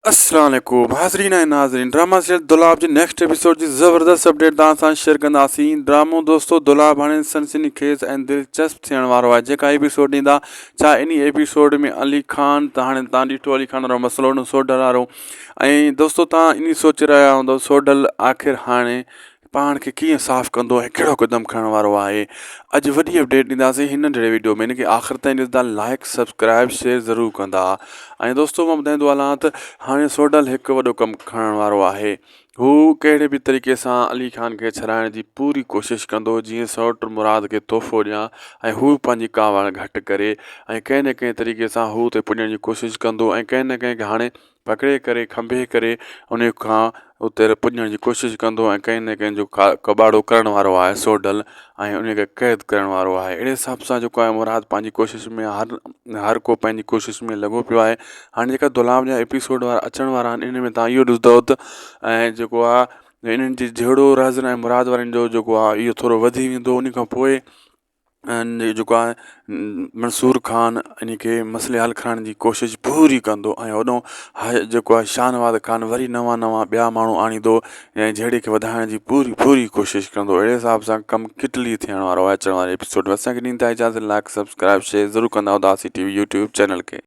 अस्सलाम वालेकुम हाज़रीन ऐं नाज़रीन ड्रामा सीरियल दुलाब जे नेक्स्ट एपिसोड जी ज़बरदस्त अपडेट तव्हां सां शेयर कंदासीं। ड्रामो दोस्तो दुलाब हाणे सनसनी खेज़ ऐं दिलचस्प थियण वारो आहे। जेका एपिसोड ईंदा छा इन एपिसोड में अली खान त हाणे तव्हां ॾिठो अली खान वारो मसलो हुन सोडल वारो। ऐं दोस्तो तव्हां इन सोचे रहिया हूंदव सोडल आख़िर हाणे पाण खे कीअं साफ़ु कंदो ऐं कहिड़ो क़दम खणण वारो आहे। अॼु वॾी अपडेट ॾींदासीं हिन नंढिड़े वीडियो में। इनखे आख़िर ताईं ॾिसंदा लाइक सब्सक्राइब शेयर ज़रूरु कंदा। ऐं दोस्तो मां ॿुधाईंदो हलां त हाणे सोडल हिकु वॾो कमु खणण वारो आहे। हू कहिड़े बि तरीक़े सां अली खान खे छॾाइण जी पूरी कोशिशि कंदो जीअं सौट मुराद खे तोहफ़ो ॾियां ऐं हू पंहिंजी कावड़ घटि करे ऐं कंहिं न कंहिं तरीक़े सां हू उते पुॼण जी कोशिशि कंदो ऐं कंहिं न कंहिं हाणे पकिड़े करे खंभे करे उन खां उते पुॼण जी कोशिशि कंदो ऐं कंहिं न कंहिं जो कबाड़ो करण वारो आहे सोडल ऐं उनखे क़ैद करण वारो आहे। अहिड़े हिसाब सां जेको आहे मुराद पंहिंजी कोशिशि में हर को पंहिंजी कोशिशि में लॻो पियो आहे। हाणे जेका दुलाब जा एपिसोड वारा अचण वारा आहिनि इन में तव्हां इहो ॾिसंदव त ऐं जेको आहे इन्हनि जी जहिड़ो राज़ ऐं मुराद वारनि जो जेको आहे इहो थोरो वधी वेंदो। उन खां पोइ जेको आहे मंसूर खान इन खे मसइले हल करण जी कोशिशि पूरी कंदो ऐं होॾो जेको आहे शाहनवाज़ खान वरी नवां ॿिया माण्हू आणींदो ऐं जहिड़े खे वधाइण जी पूरी कोशिशि कंदो। अहिड़े हिसाब सां कमु किटली थियण वारो आहे अचण वारे एपिसोड में। असांखे ॾींदा इजाज़त लाइक सब्सक्राइब शेयर ज़रूरु कंदा हुआसीं टीवी यूट्यूब चैनल खे।